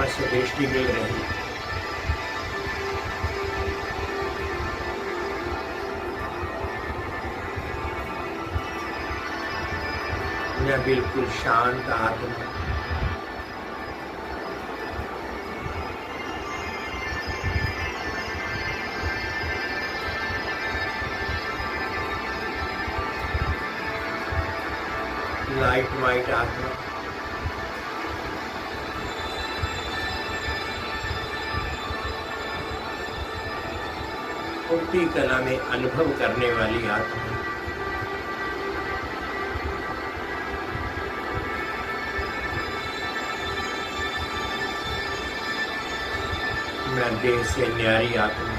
से दृष्टि मिल रही है। मैं बिल्कुल शांत आत्मा, लाइट वाइट आत्मा, उल्टी कला में अनुभव करने वाली आत्मा, मैं देह से न्यारी आत्मा,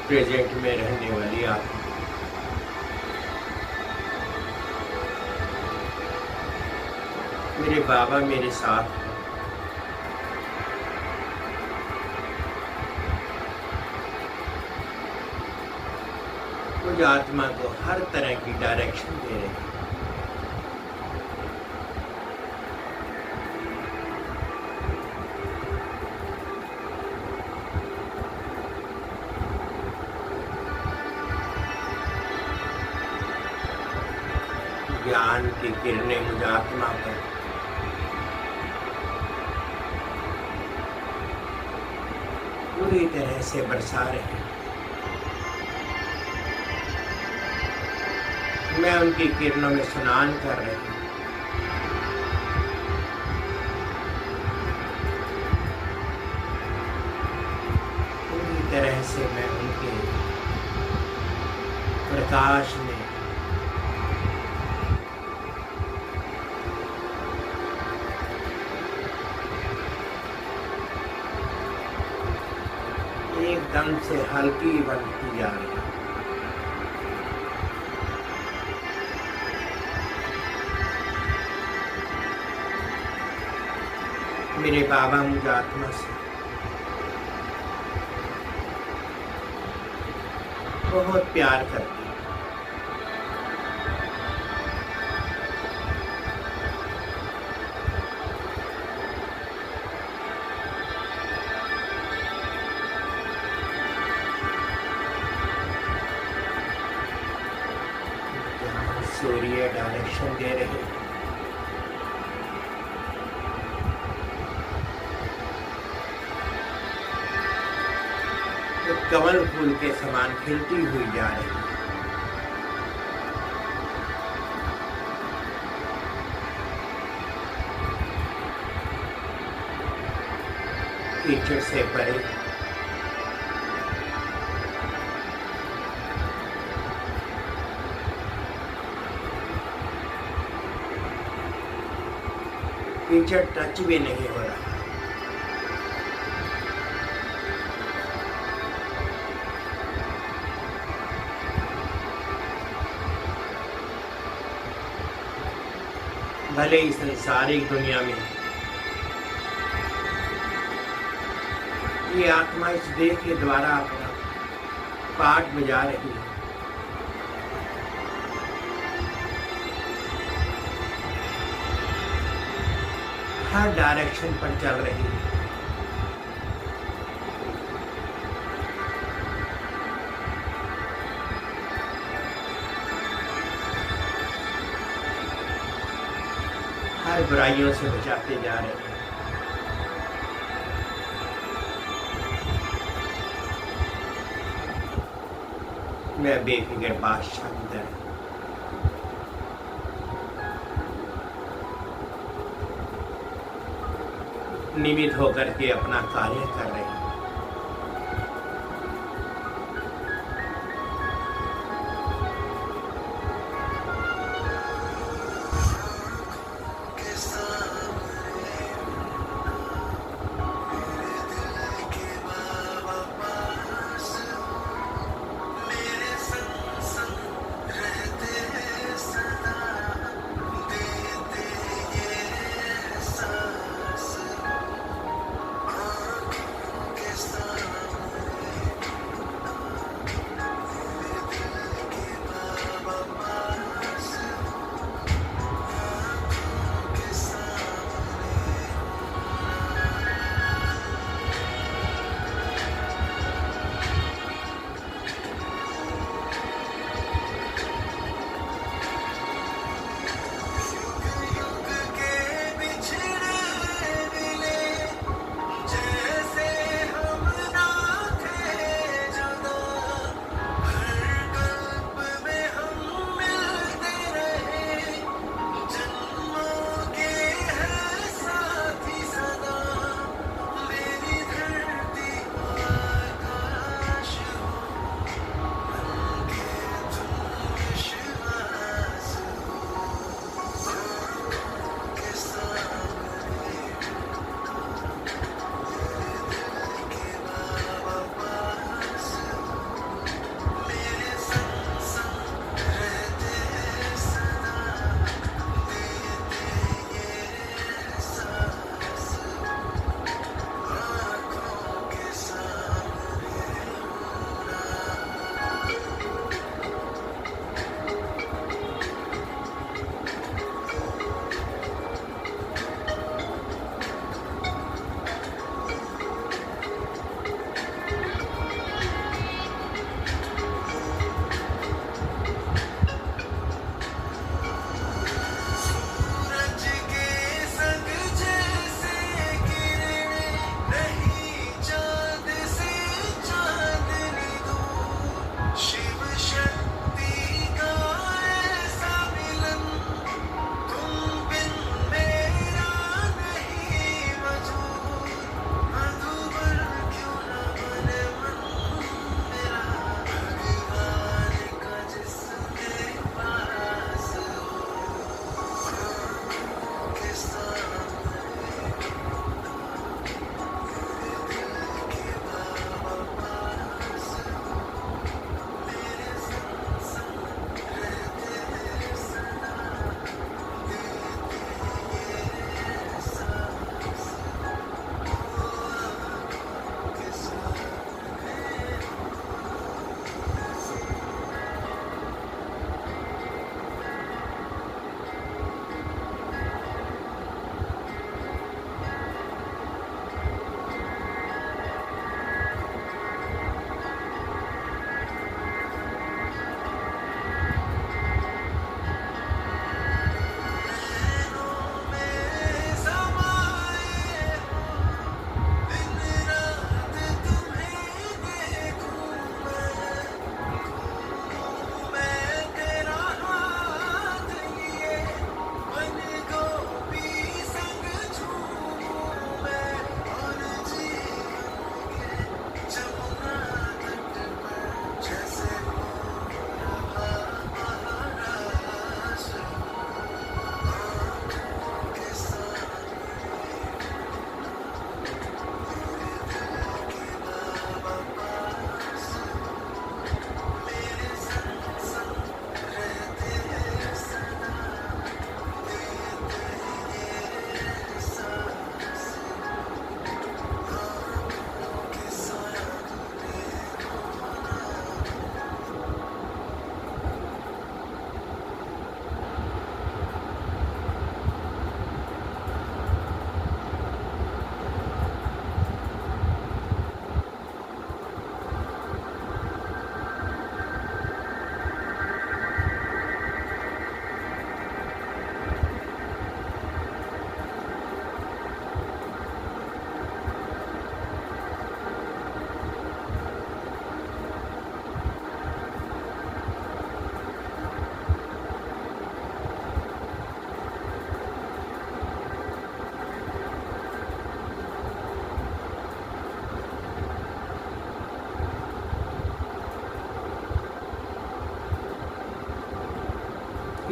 प्रेजेंट में रहने वाली आत्मा। मेरे बाबा मेरे साथ हैं। मुझ आत्मा को हर तरह की डायरेक्शन दे रहे हैं। ज्ञान की किरणें मुझ आत्मा पर पूरी तरह से बरसा रहे हैं। मैं उनकी किरणों में स्नान कर रही हूँ। पूरी तरह से मैं उनके प्रकाश में एकदम से हल्की बनती जा रही है। मेरे बाबा मुझे आत्मा से बहुत प्यार करते हैं। सूर्य डायरेक्शन दे रहे हैं। तो कमल फूल के समान खिलती हुई जा रही है। कीचड़ से परे कीचड़ टच भी नहीं हो रहा। भले ही संसारिक दुनिया में ये आत्मा इस देह के द्वारा अपना पाठ बजा रही है। हर डायरेक्शन पर चल रही है। हर बुराइयों से बचाते जा रहे हैं। मैं बेफिक्र बादशाह की तरह निमित होकर के अपना कार्य कर रहे हैं।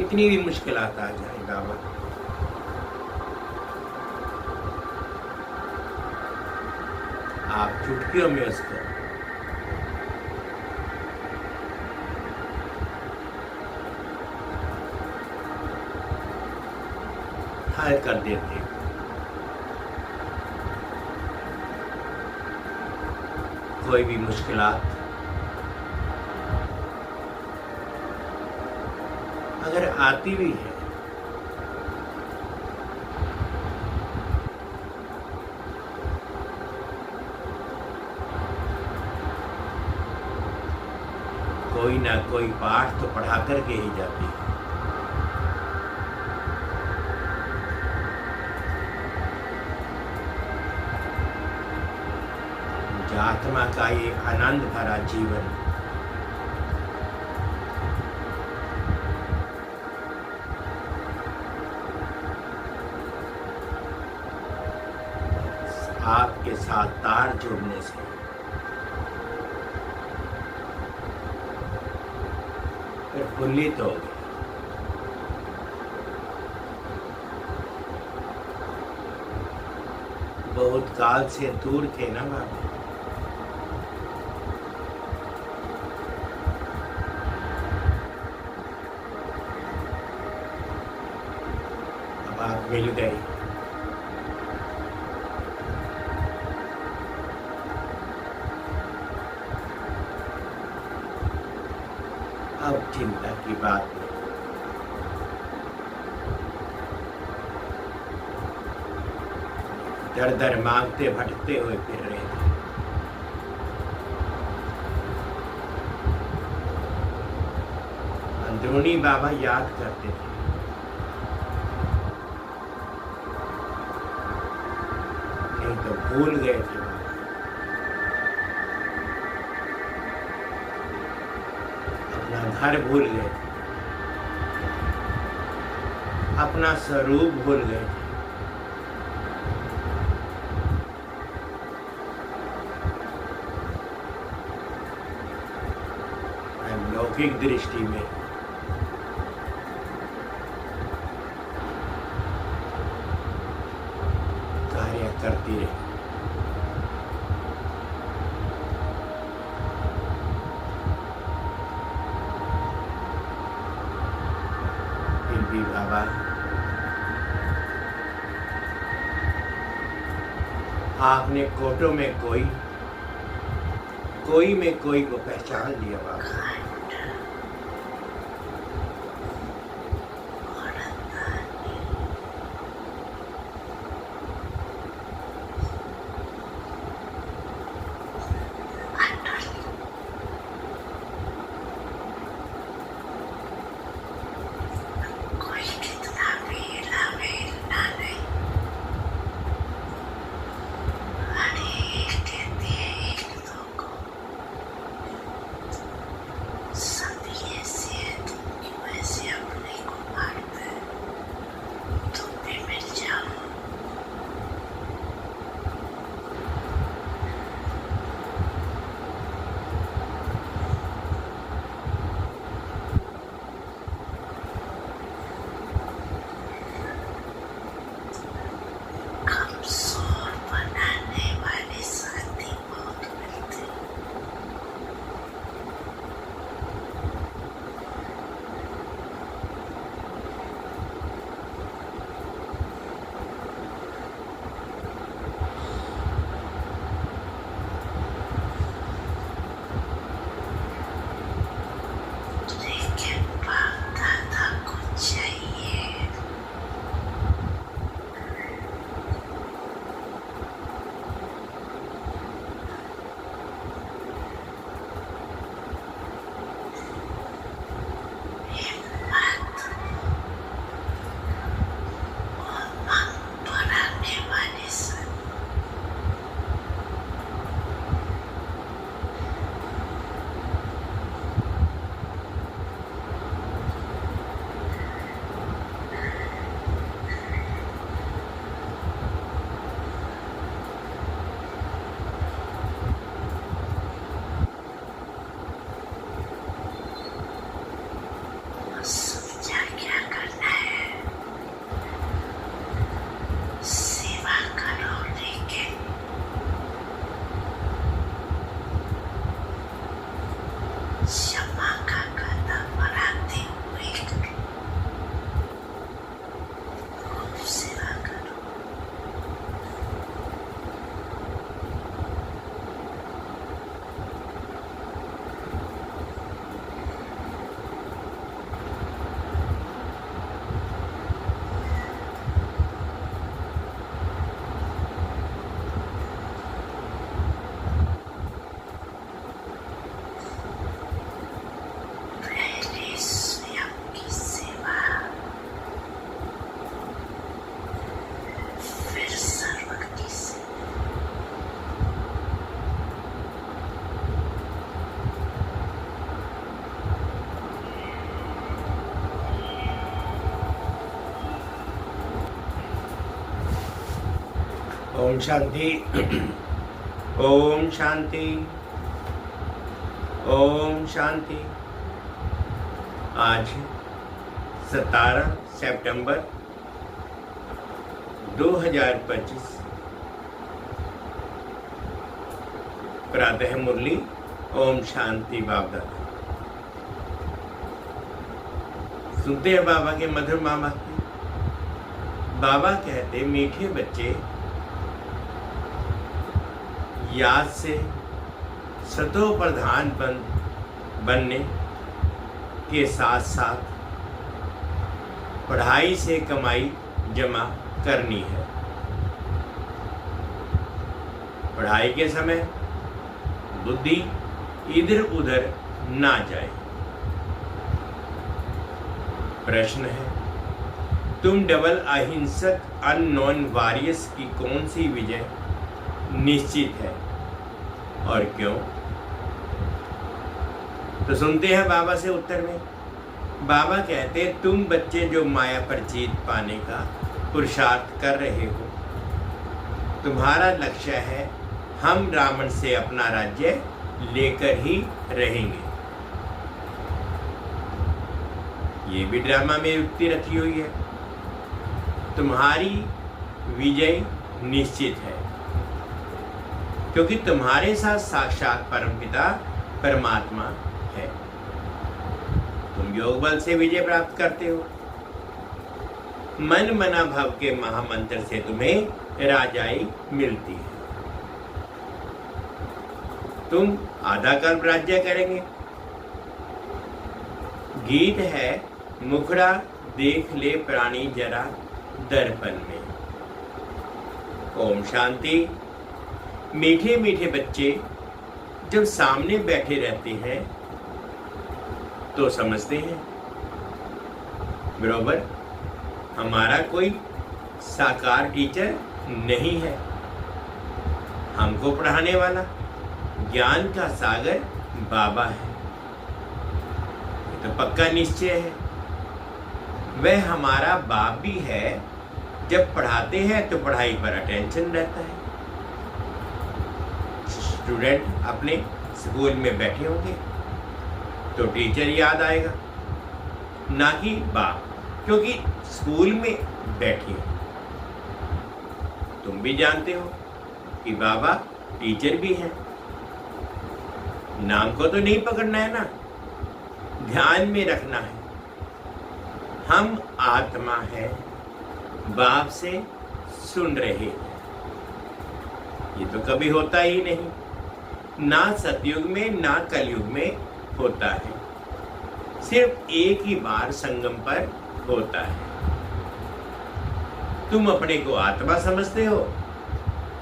कितनी भी मुश्किलात आ जाए बाबा, आप चुटकियों में उसको हल कर देते हैं। कोई भी मुश्किलात अगर आती भी है कोई ना कोई पाठ तो पढ़ा करके ही जाती है। जो आत्मा का ये आनंद भरा जीवन आपके साथ तार जुड़ने से प्रफुल्लित हो गए। बहुत काल से दूर थे ना बाबा, अब आप मिल गए। अब चिंता की बात नहीं। दर दर मांगते भटकते हुए फिर रहे थे। अंदरूनी बाबा याद करते थे, नहीं तो भूल गए थे। अपना घर भूल गए थे, अपना स्वरूप भूल गए थे। लौकिक दृष्टि में कार्य करती रही। फिर भी बाबा आपने कोटों में कोई में कोई को पहचान लिया बाबा। क्षमा का गला बढ़ाते हुए खूब सेवा करो। पहले स्वयं की सेवा, फिर सर्व की सेवा। ओम शांति। ओम शांति। ओम शांति। आज 17 सितंबर 2025 प्रातः मुरली ओम शांति बाबा। सुनते हैं बाबा के मधुर मामा की। बाबा कहते मीठे बच्चे याद से सतो प्रधान बनने के साथ साथ पढ़ाई से कमाई जमा करनी है। पढ़ाई के समय बुद्धि इधर उधर ना जाए। प्रश्न है, तुम डबल अहिंसक अननोन वॉरियर्स की कौन सी विजय निश्चित है और क्यों? तो सुनते हैं बाबा से उत्तर में। बाबा कहते तुम बच्चे जो माया पर जीत पाने का पुरुषार्थ कर रहे हो, तुम्हारा लक्ष्य है हम रावण से अपना राज्य लेकर ही रहेंगे। ये भी ड्रामा में युक्ति रखी हुई है। तुम्हारी विजय निश्चित है क्योंकि तुम्हारे साथ साक्षात परमपिता परमात्मा है। तुम योग बल से विजय प्राप्त करते हो। मन मना भव के महामंत्र से तुम्हें राजाई मिलती है। तुम आधा कल्प राज्य करेंगे। गीत है, मुखड़ा देख ले प्राणी जरा दर्पण में। ओम शांति। मीठे मीठे बच्चे जब सामने बैठे रहते हैं तो समझते हैं बरोबर हमारा कोई साकार टीचर नहीं है। हमको पढ़ाने वाला ज्ञान का सागर बाबा है। ये तो पक्का निश्चय है। वह हमारा बाप भी है। जब पढ़ाते हैं तो पढ़ाई पर अटेंशन रहता है। स्टूडेंट अपने स्कूल में बैठे होंगे तो टीचर याद आएगा, ना कि बाप, क्योंकि स्कूल में बैठे हो। तुम भी जानते हो कि बाबा टीचर भी हैं। नाम को तो नहीं पकड़ना है ना, ध्यान में रखना है। हम आत्मा है, बाप से सुन रहे हैं। ये तो कभी होता ही नहीं, ना सतयुग में ना कलयुग में होता है। सिर्फ एक ही बार संगम पर होता है। तुम अपने को आत्मा समझते हो।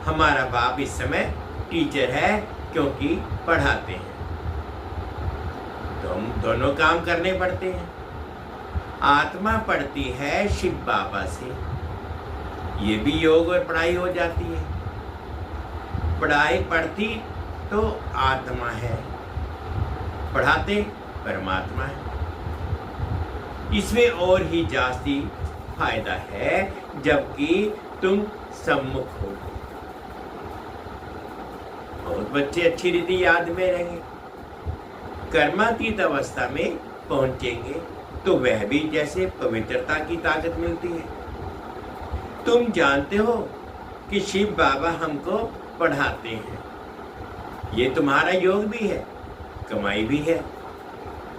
हमारा बाप इस समय टीचर है क्योंकि पढ़ाते हैं। तो हम दोनों काम करने पड़ते हैं। आत्मा पढ़ती है शिव बाबा से। ये भी योग और पढ़ाई हो जाती है। पढ़ाई पढ़ती तो आत्मा है, पढ़ाते परमात्मा है। इसमें और ही जास्ती फायदा है जबकि तुम सम्मुख हो। बहुत बच्चे अच्छी रीति याद में रहेंगे। कर्मातीत अवस्था में पहुंचेंगे तो वह भी जैसे पवित्रता की ताकत मिलती है। तुम जानते हो कि शिव बाबा हमको पढ़ाते हैं। ये तुम्हारा योग भी है, कमाई भी है।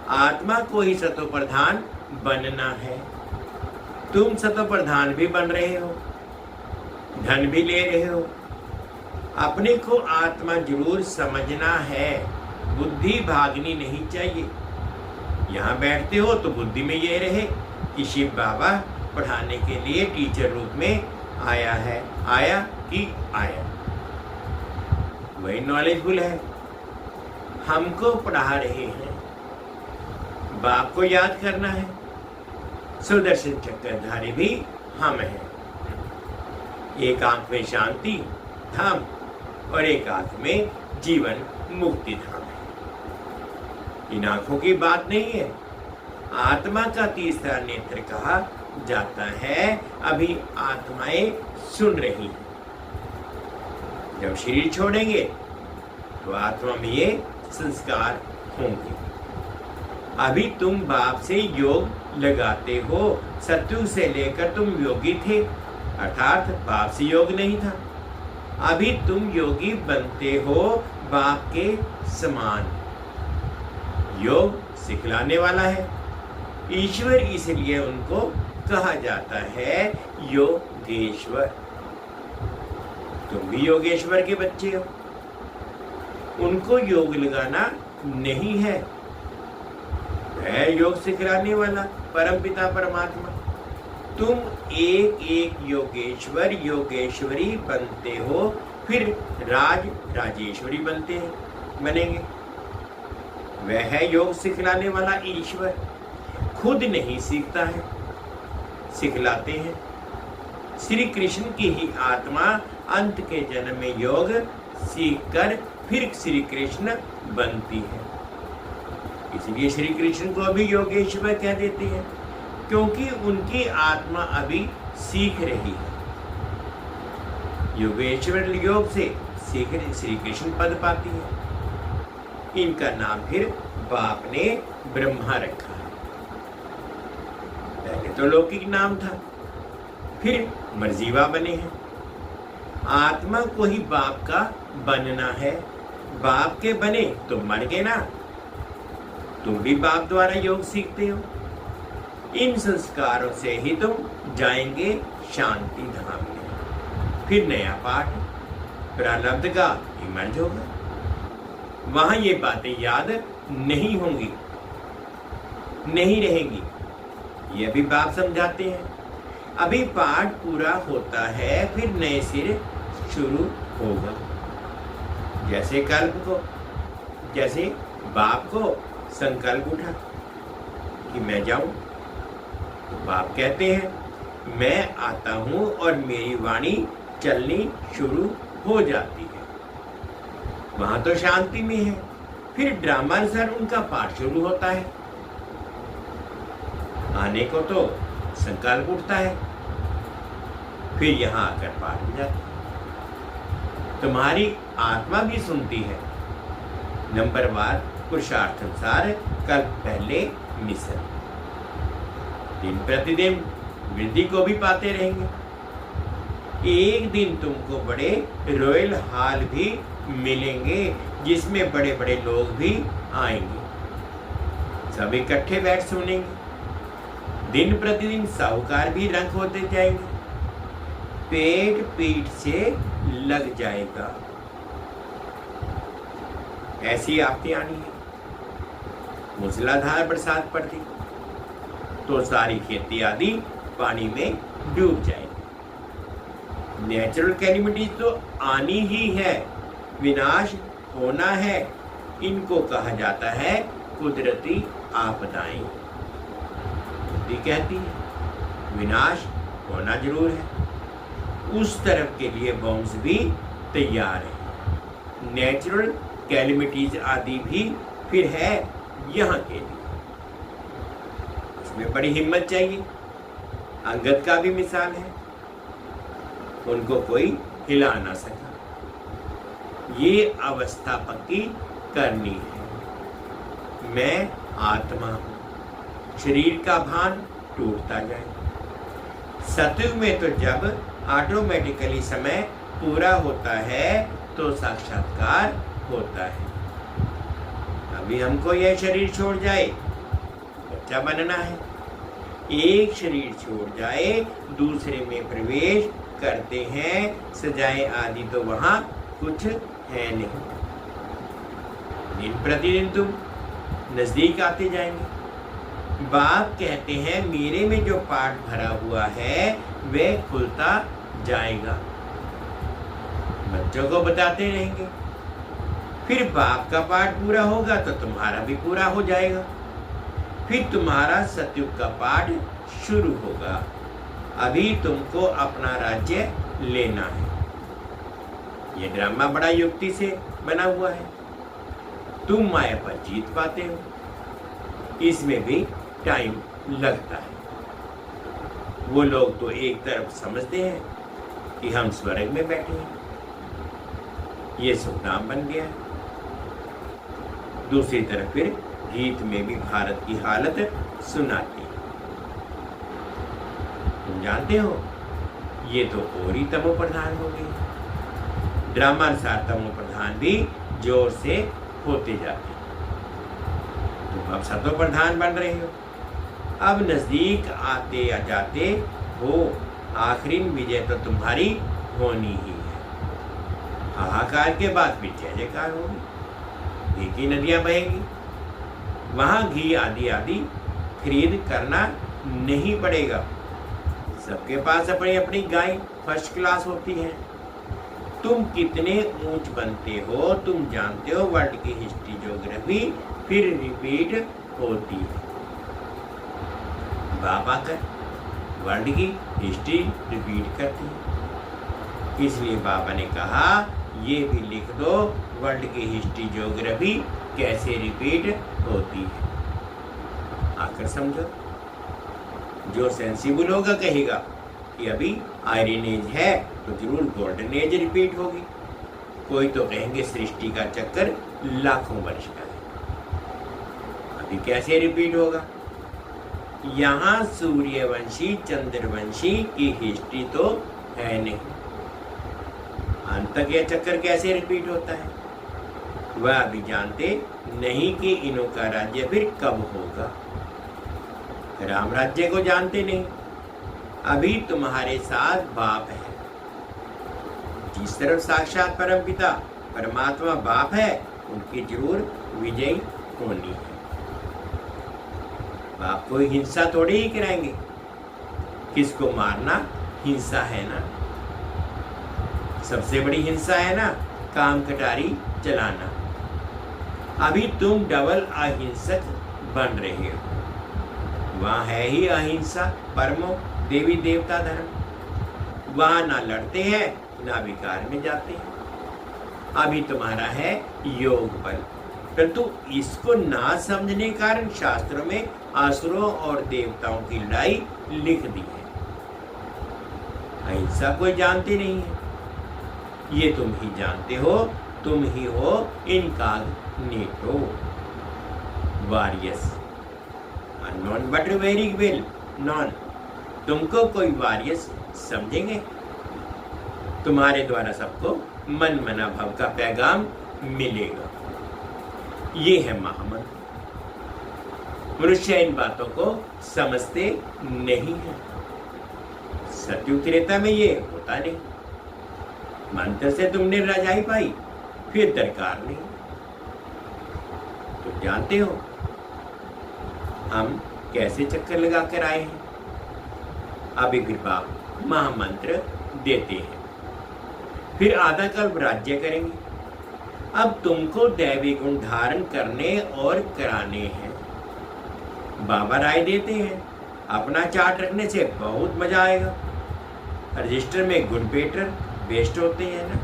आत्मा को ही सतो प्रधान बनना है। तुम सतो प्रधान भी बन रहे हो, धन भी ले रहे हो। अपने को आत्मा जरूर समझना है, बुद्धि भागनी नहीं चाहिए। यहाँ बैठते हो तो बुद्धि में ये रहे कि शिव बाबा पढ़ाने के लिए टीचर रूप में आया है, आया कि आया, वही नॉलेजफुल है, हमको पढ़ा रहे हैं। बाप को याद करना है। सुदर्शन चक्रधारी भी हम हैं। एक आंख में शांति धाम और एक आंख में जीवन मुक्ति धाम है। इन आंखों की बात नहीं है। आत्मा का तीसरा नेत्र कहा जाता है। अभी आत्माएं सुन रही हैं। जब शरीर छोड़ेंगे तो आत्मा में ये संस्कार होंगे। अभी तुम बाप से योग लगाते हो। सत्युग से लेकर तुम योगी थे, अर्थात बाप से योग नहीं था। अभी तुम योगी बनते हो बाप के समान। योग सिखलाने वाला है ईश्वर, इसलिए उनको कहा जाता है योगेश्वर। तुम भी योगेश्वर के बच्चे हो। उनको योग लगाना नहीं है, है योग सिखलाने वाला परमपिता परमात्मा। तुम एक एक योगेश्वर योगेश्वरी बनते हो, फिर राजेश्वरी बनेंगे। वह है योग सिखलाने वाला ईश्वर। खुद नहीं सीखता है, सिखलाते हैं। श्री कृष्ण की ही आत्मा अंत के जन्म में योग सीखकर फिर श्री कृष्ण बनती है। इसलिए श्री कृष्ण को अभी योगेश्वर कह देते हैं, क्योंकि उनकी आत्मा अभी सीख रही है। योगेश्वर योग से सीख श्री कृष्ण पद पाती है। इनका नाम फिर बाप ने ब्रह्मा रखा है। पहले तो लौकिक नाम था, फिर मर्जीवा बने हैं। आत्मा को ही बाप का बनना है। बाप के बने तो मर गए ना। तुम भी बाप द्वारा योग सीखते हो। इन संस्कारों से ही तुम जाएंगे शांति धाम में। फिर नया पाठ प्रारब्ध का इमर्ज होगा। वहां ये बातें याद नहीं होंगी, नहीं रहेंगी। ये भी बाप समझाते हैं। अभी पाठ पूरा होता है, फिर नए सिर शुरू होगा। जैसे जैसे बाप को संकल्प उठा कि मैं जाऊं, तो बाप कहते हैं मैं आता हूं और मेरी वाणी चलनी शुरू हो जाती है। वहां तो शांति में है। फिर ड्रामा अनुसार उनका पाठ शुरू होता है। आने को तो संकल्प उठता है, फिर यहां आकर पाठ हो जाता है। तुम्हारी आत्मा भी सुनती है। नंबरवार पुरुषार्थ अनुसार कल पहले मिशन। दिन प्रतिदिन वृद्धि को भी पाते रहेंगे। एक दिन तुमको बड़े रॉयल हॉल भी मिलेंगे, जिसमें बड़े बड़े लोग भी आएंगे। सब इकट्ठे बैठ सुनेंगे। दिन प्रतिदिन साहूकार भी रंग होते जाएंगे। पेट पीठ से लग जाएगा। ऐसी आपत्ति आनी है। मूसलाधार बरसात पड़ती तो सारी खेती आदि पानी में डूब जाएगी। नेचुरल कैलिमिटीज तो आनी ही है, विनाश होना है। इनको कहा जाता है कुदरती आपदाएं। बुद्धि कहती है विनाश होना जरूर है। उस तरफ के लिए बॉम्ब्स भी तैयार है। नेचुरल कैलिमिटीज आदि भी फिर है यहाँ के लिए। उसमें बड़ी हिम्मत चाहिए। अंगद का भी मिसाल है, उनको कोई हिला ना सका। ये अवस्था पक्की करनी है। मैं आत्मा हूं। शरीर का भान टूटता जाए। सतयुग में तो जब ऑटोमेटिकली समय पूरा होता है तो साक्षात्कार होता है। अभी हमको यह शरीर छोड़ जाए बच्चा बनना है। एक शरीर छोड़ जाए दूसरे में प्रवेश करते हैं, सजाएं आदि तो वहां कुछ है नहीं। दिन प्रतिदिन तुम नजदीक आते जाएंगे। बाप कहते हैं मेरे में जो पाठ भरा हुआ है वह खुलता जाएगा। बच्चों को बताते रहेंगे, फिर बाप का पाठ पूरा होगा तो तुम्हारा भी पूरा हो जाएगा। फिर तुम्हारा सतयुग का पाठ शुरू होगा। अभी तुमको अपना राज्य लेना है। ये ड्रामा बड़ा युक्ति से बना हुआ है। तुम माया पर जीत पाते हो, इसमें भी टाइम लगता है। वो लोग तो एक तरफ समझते हैं कि हम स्वर्ग में बैठे हैं, ये सुखनाम बन गया है। दूसरी तरफ फिर गीत में भी भारत की हालत सुनाती है। तुम जानते हो ये तो और ही तमो प्रधान हो गई। ड्रामानुसार तमो प्रधान भी जोर से होते जाते हैं। तुम अब सतो प्रधान बन रहे हो। अब नजदीक आते या जाते हो, आखिरी विजय तो तुम्हारी होनी ही है। हाहाकार के बाद भी जय जयकार होगी, घी की नदियां बहेंगी। वहां घी आदि आदि खरीद करना नहीं पड़ेगा। सबके पास अपनी अपनी गाय फर्स्ट क्लास होती है। तुम कितने ऊंच बनते हो तुम जानते हो। वर्ल्ड की हिस्ट्री ज्योग्राफी फिर रिपीट होती है। बाबा कर वर्ल्ड की हिस्ट्री रिपीट करती है। इसलिए बाबा ने कहा ये भी लिख दो, वर्ल्ड की हिस्ट्री ज्योग्राफी कैसे रिपीट होती है। आकर समझो। जो सेंसिबल होगा कहेगा कि अभी आयरन एज है तो जरूर गोल्डन एज रिपीट होगी। कोई तो कहेंगे सृष्टि का चक्कर लाखों वर्ष का है, अभी कैसे रिपीट होगा। यहाँ सूर्यवंशी चंद्रवंशी की हिस्ट्री तो है नहीं, अंत तक यह चक्कर कैसे रिपीट होता है वह अभी जानते नहीं कि इनों का राज्य फिर कब होगा। राम राज्य को जानते नहीं। अभी तुम्हारे साथ बाप है। जिस तरफ साक्षात परम पिता परमात्मा बाप है उनकी जरूर विजय होनी है। बाप कोई हिंसा थोड़ी ही कराएंगे। किसको मारना हिंसा है ना। सबसे बड़ी हिंसा है ना काम कटारी चलाना। अभी तुम डबल अहिंसक बन रहे हो। वहां है ही अहिंसा परमो देवी देवता धर्म। वहां ना लड़ते हैं ना विकार में जाते हैं। अभी तुम्हारा है योग बल, परंतु इसको ना समझने के कारण शास्त्रों में असुरों और देवताओं की लड़ाई लिख दी है। अहिंसा कोई जानते नहीं है, ये तुम ही जानते हो। तुम ही हो incognito warriors, unknown but very well non. तुमको कोई वॉरियर्स समझेंगे। तुम्हारे द्वारा सबको मन मना भाव का पैगाम मिलेगा। ये है महामंत्र। मनुष्य इन बातों को समझते नहीं है। सतयुग त्रेता में ये होता नहीं। मंत्र से तुमने रजाई पाई फिर दरकार नहीं। तुम जानते हो हम कैसे चक्कर लगा कर आए हैं। अभी फिर बाप महामंत्र देते हैं, फिर आधा कल्प राज्य करेंगे। अब तुमको दैवी गुण धारण करने और कराने हैं। बाबा राय देते हैं अपना चार्ट रखने से बहुत मजा आएगा। रजिस्टर में गुड बेटर बेस्ट होते हैं ना।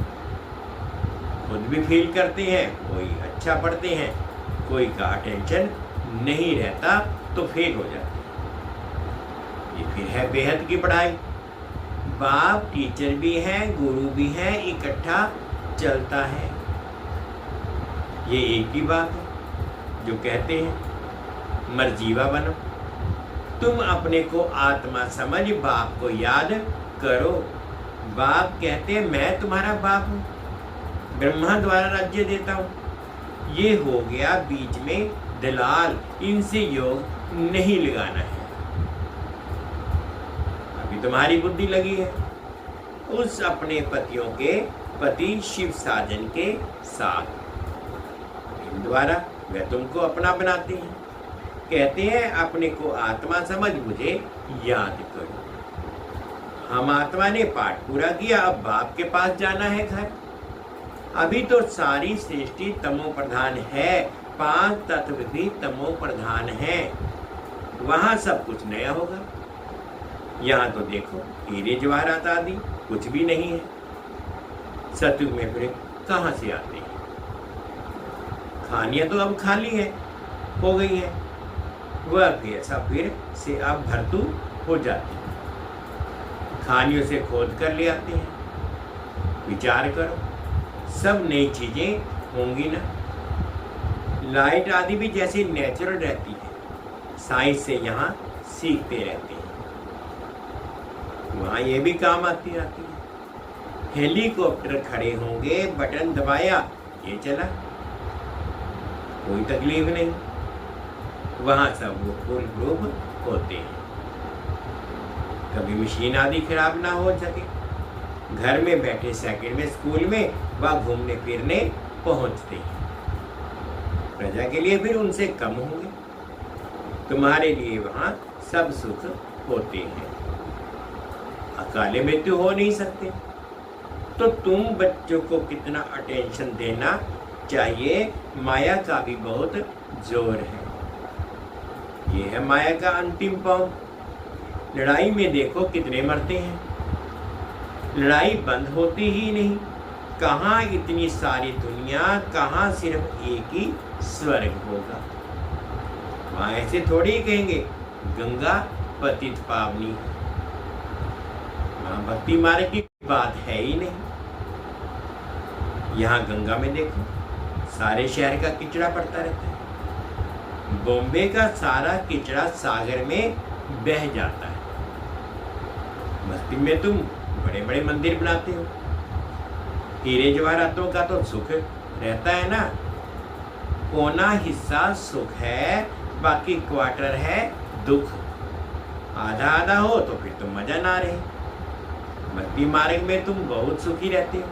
खुद भी फील करते हैं, कोई अच्छा पढ़ते हैं, कोई का अटेंशन नहीं रहता तो फेल हो जाते हैं। ये फिर है बेहद की पढ़ाई। बाप टीचर भी हैं गुरु भी हैं, इकट्ठा चलता है। ये एक ही बात है जो कहते हैं मर्जीवा बनो। तुम अपने को आत्मा समझ बाप को याद करो। बाप कहते हैं मैं तुम्हारा बाप हूँ, ब्रह्मा द्वारा राज्य देता हूँ। ये हो गया बीच में दलाल, इनसे योग नहीं लगाना है। अभी तुम्हारी बुद्धि लगी है उस अपने पतियों के पति शिव साजन के साथ, इन द्वारा वे तुमको अपना बनाते हैं। कहते हैं अपने को आत्मा समझ मुझे याद करो। हम आत्मा ने पाठ पूरा किया, अब बाप के पास जाना है घर। अभी तो सारी सृष्टि तमो प्रधान है, 5 तत्व भी तमो प्रधान है, वहां सब कुछ नया होगा। यहाँ तो देखो हीरे जवाहरात आदि कुछ भी नहीं है, सतयुग में फिर कहाँ से आते हैं? खानियां तो अब खाली है, हो गई है, वह भी ऐसा फिर से अब भरतू हो जाती है। खानियों से खोद कर ले आते हैं। विचार करो, सब नई चीजें होंगी ना। लाइट आदि भी जैसे नेचुरल रहती है, साइंस से यहाँ सीखते रहते हैं, वहाँ ये भी काम आती रहती है। हेलीकॉप्टर खड़े होंगे, बटन दबाया ये चला, कोई तकलीफ नहीं, वहाँ सब वो फुल प्रूफ होते हैं। कभी मशीन आदि खराब ना हो सके, घर में बैठे सेकंड में स्कूल में वह घूमने फिरने पहुंचते हैं। प्रजा के लिए फिर उनसे कम होंगे, तुम्हारे लिए वहाँ सब सुख होते हैं। अकाले मृत्यु हो नहीं सकते, तो तुम बच्चों को कितना अटेंशन देना चाहिए। माया का भी बहुत जोर है, ये है माया का अंतिम पाँव। लड़ाई में देखो कितने मरते हैं, लड़ाई बंद होती ही नहीं। कहाँ इतनी सारी दुनिया, कहाँ सिर्फ एक ही स्वर्ग होगा। वहाँ ऐसे थोड़ी कहेंगे गंगा पतित पावनी, वहाँ भक्ति मार्ग की बात है ही नहीं। यहाँ गंगा में देखो सारे शहर का किचड़ा पड़ता रहता है, बॉम्बे का सारा किचड़ा सागर में बह जाता है। मस्ती में तुम बड़े बड़े मंदिर बनाते हो, हीरे जवाहरातों का तो सुख रहता है ना, कोना हिस्सा सुख है, बाकी क्वार्टर है दुख। आधा आधा हो तो फिर तो मजा ना रहे। भक्ति मार्ग में तुम बहुत सुखी रहते हो,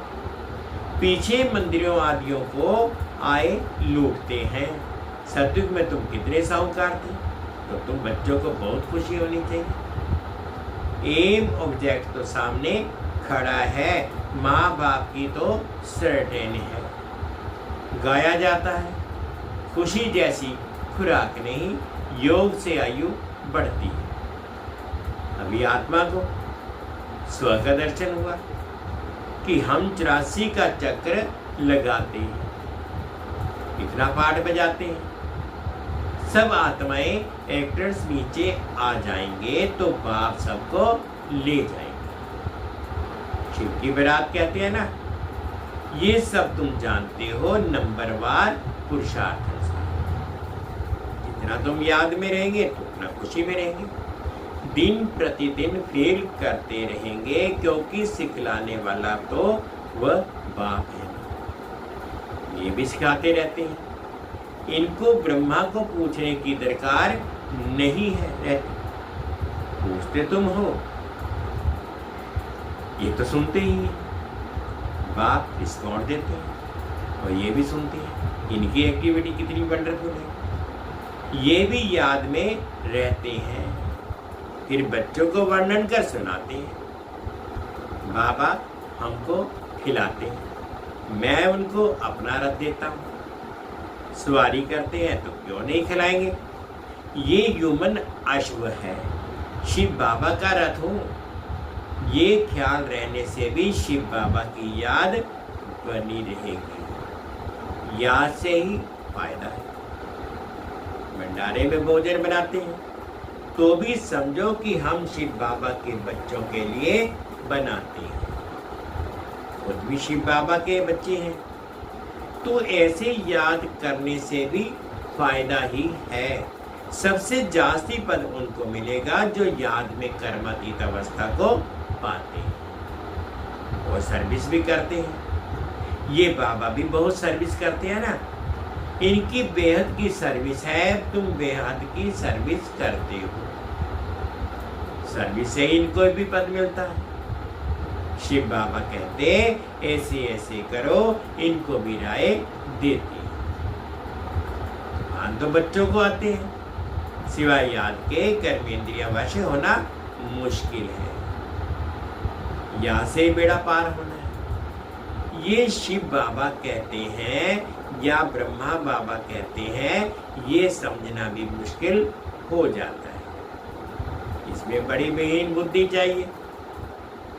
पीछे मंदिरों आदियों को आए लूटते हैं। सतयुग में तुम कितने साहूकार थे, तो तुम बच्चों को बहुत खुशी होनी चाहिए। एम ऑब्जेक्ट तो सामने खड़ा है, माँ बाप की तो सर्टेन है। गाया जाता है खुशी जैसी खुराक नहीं, योग से आयु बढ़ती है। अभी आत्मा को स्व का दर्शन हुआ कि हम 84 का चक्र लगाते हैं, इतना पाठ बजाते हैं। सब आत्माएं एक्टर्स नीचे आ जाएंगे तो बाप सबको ले जाएंगे। शिव की बारात कहते हैं ना, ये सब तुम जानते हो नंबरवार पुरुषार्थ अनुसार। जितना तुम याद में रहेंगे तो उतना खुशी में रहेंगे। दिन प्रतिदिन फेल करते रहेंगे, क्योंकि सिखलाने वाला तो वह बाप है, ये भी सिखाते रहते हैं। इनको ब्रह्मा को पूछने की दरकार नहीं है रहती, पूछते तुम हो, ये तो सुनते ही हैं। बाप डिस्काउंट देते हैं और ये भी सुनते हैं। इनकी एक्टिविटी कितनी वंडरफुल है, ये भी याद में रहते हैं, फिर बच्चों को वर्णन कर सुनाते हैं। बाबा हमको खिलाते हैं, मैं उनको अपना रथ देता हूँ। सवारी करते हैं तो क्यों नहीं खिलाएंगे। ये ह्यूमन अश्व है, शिव बाबा का रथ हूँ। ये ख्याल रहने से भी शिव बाबा की याद बनी रहेगी। याद से ही फायदा है। भंडारे में भोजन बनाते हैं तो भी समझो कि हम शिव बाबा के बच्चों के लिए बनाते हैं, खुद भी शिव बाबा के बच्चे हैं, तो ऐसे याद करने से भी फायदा ही है। सबसे जास्ती पद उनको मिलेगा जो याद में कर्मातीत अवस्था को पाते हैं और सर्विस भी करते हैं। ये बाबा भी बहुत सर्विस करते हैं ना, इनकी बेहद की सर्विस है, तुम बेहद की सर्विस करते हो। सर्विस से इनको भी पद मिलता है। शिव बाबा कहते ऐसे ऐसे करो, इनको भी राय देती। हाँ तो बच्चों को आते हैं, सिवाय याद के कर्मेंद्रिय वश होना मुश्किल है, यहाँ से बेड़ा पार होना है। ये शिव बाबा कहते हैं या ब्रह्मा बाबा कहते हैं, ये समझना भी मुश्किल हो जाता है। इसमें बड़ी बेहद बुद्धि चाहिए।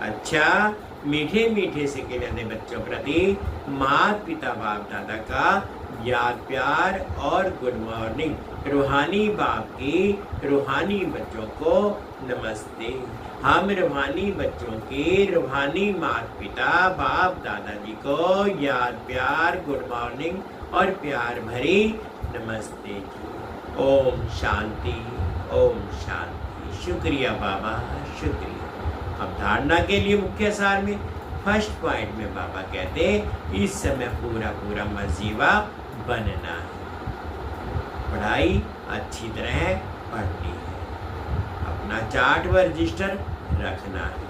अच्छा, मीठे मीठे से कहने बच्चों प्रति माता पिता बाप दादा का याद प्यार और गुड मॉर्निंग। रूहानी बाप की रूहानी बच्चों को नमस्ते। हम रूहानी बच्चों की रूहानी माता पिता बाप दादाजी को याद प्यार गुड मॉर्निंग और प्यार भरी नमस्ते जी। ओम शांति, ओम शांति। शुक्रिया बाबा, शुक्रिया। अब धारणा के लिए मुख्य सार में फर्स्ट पॉइंट में बाबा कहते इस समय पूरा पूरा मजीवा बनना है, पढ़ाई अच्छी तरह पढ़नी है, अपना चार्ट व रजिस्टर रखना है,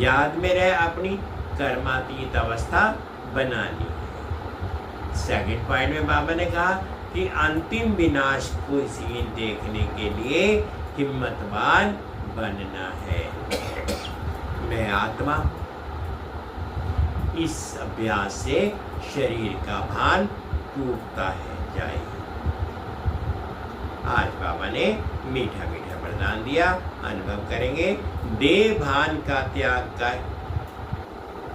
याद में रहे अपनी कर्मातीत अवस्था बनानी है। सेकंड पॉइंट में बाबा ने कहा कि अंतिम विनाश को सीन देखने के लिए हिम्मतवान बनना है। मैं आत्मा, इस अभ्यास से शरीर का भान टूटता है जाए। आज बाबा ने मीठा मीठा वरदान दिया, अनुभव करेंगे। देह भान का त्याग कर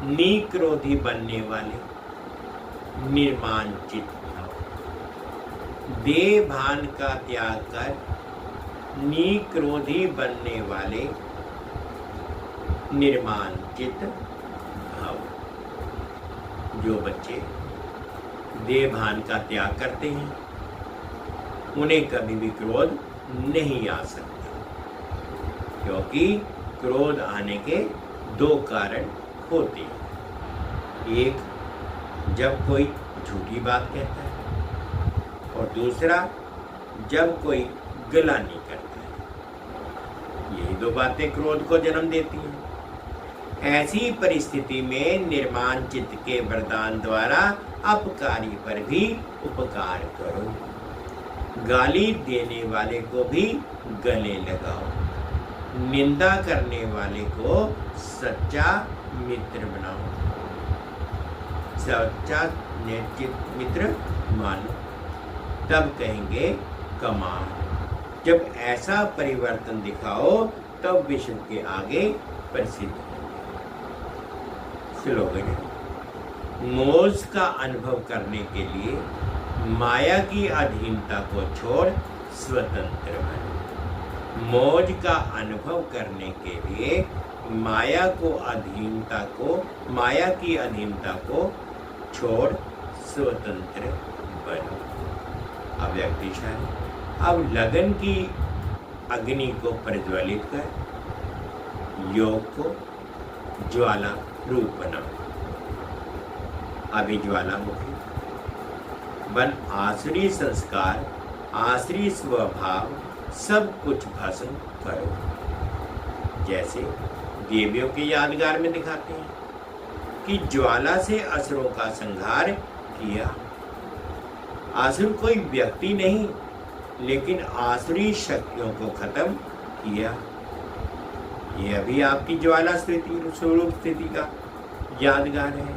निक्रोधी बनने वाले निर्माण चित्त भव। देह भान का त्याग कर निक्रोधी बनने वाले निर्माण चित्त भव। जो बच्चे देह भान का त्याग करते हैं उन्हें कभी भी क्रोध नहीं आ सकता, क्योंकि क्रोध आने के दो कारण होते हैं। एक, जब कोई झूठी बात कहता है, और दूसरा जब कोई गलानी करता है। यही दो बातें क्रोध को जन्म देती हैं। ऐसी परिस्थिति में निर्माण चित्त के वरदान द्वारा अपकारी पर भी उपकार करो। गाली देने वाले को भी गले लगाओ। निंदा करने वाले को सच्चा मित्र बनाओ, सच्चा मित्र मानो, तब कहेंगे कमाल। जब ऐसा परिवर्तन दिखाओ तब विश्व के आगे प्रसिद्ध होंगे। स्लोगन: मौज का अनुभव करने के लिए माया की अधीनता को छोड़ स्वतंत्र बनो। मौज का अनुभव करने के लिए माया की अधीनता को छोड़ स्वतंत्र बनो। अव्यक्तिशाली। अब लगन की अग्नि को प्रज्वलित कर योग को ज्वाला रूप बनाओ। अभिज्वालामुखी बन आसुरी संस्कार, आसुरी स्वभाव सब कुछ भस्म करो। जैसे देवियों के यादगार में दिखाते हैं कि ज्वाला से असुरों का संहार किया। आसुर कोई व्यक्ति नहीं, लेकिन आसुरी शक्तियों को खत्म किया। ये अभी आपकी ज्वाला स्थिति, स्वरूप स्थिति का यादगार है।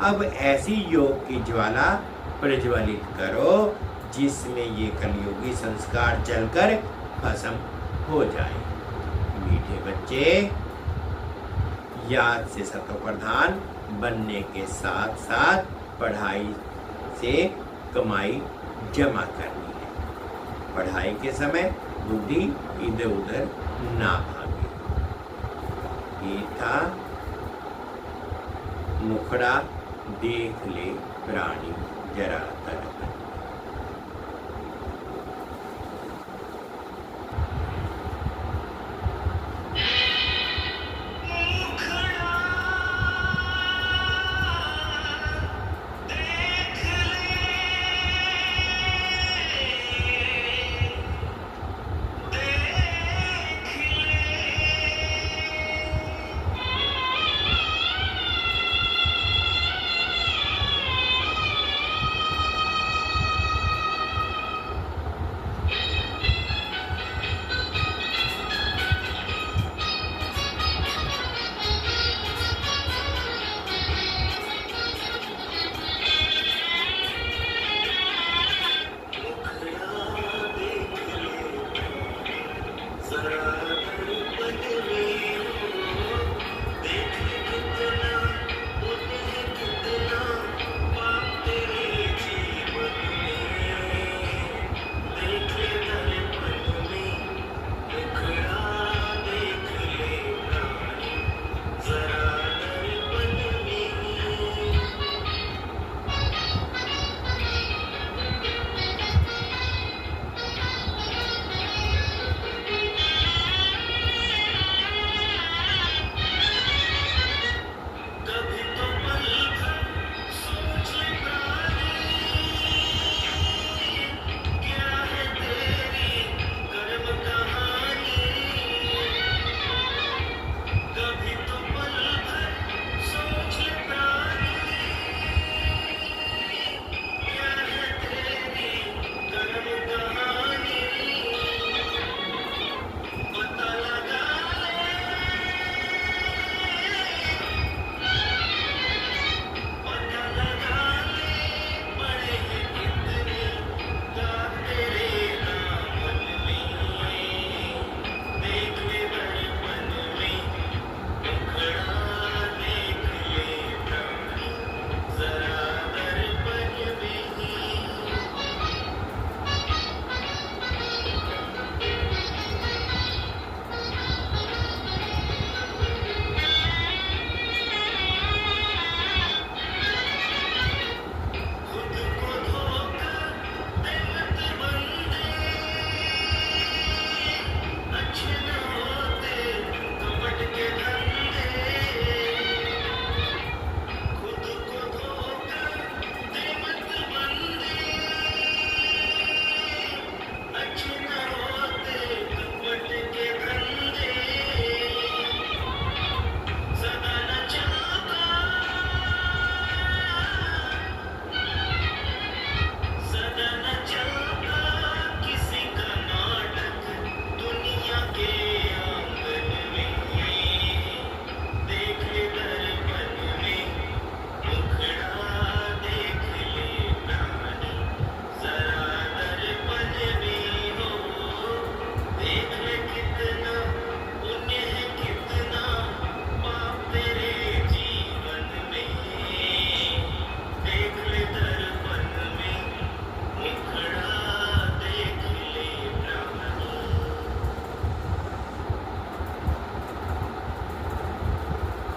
अब ऐसी योग की ज्वाला प्रज्वलित करो जिसमें ये कलयुगी संस्कार चलकर भस्म हो जाए। मीठे बच्चे, याद से सतोप्रधान बनने के साथ साथ पढ़ाई से कमाई जमा करनी है। पढ़ाई के समय बुद्धि इधर उधर ना भागे। ये था मुखड़ा देख ले प्राणी जरा तड़प।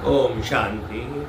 ओम शांति।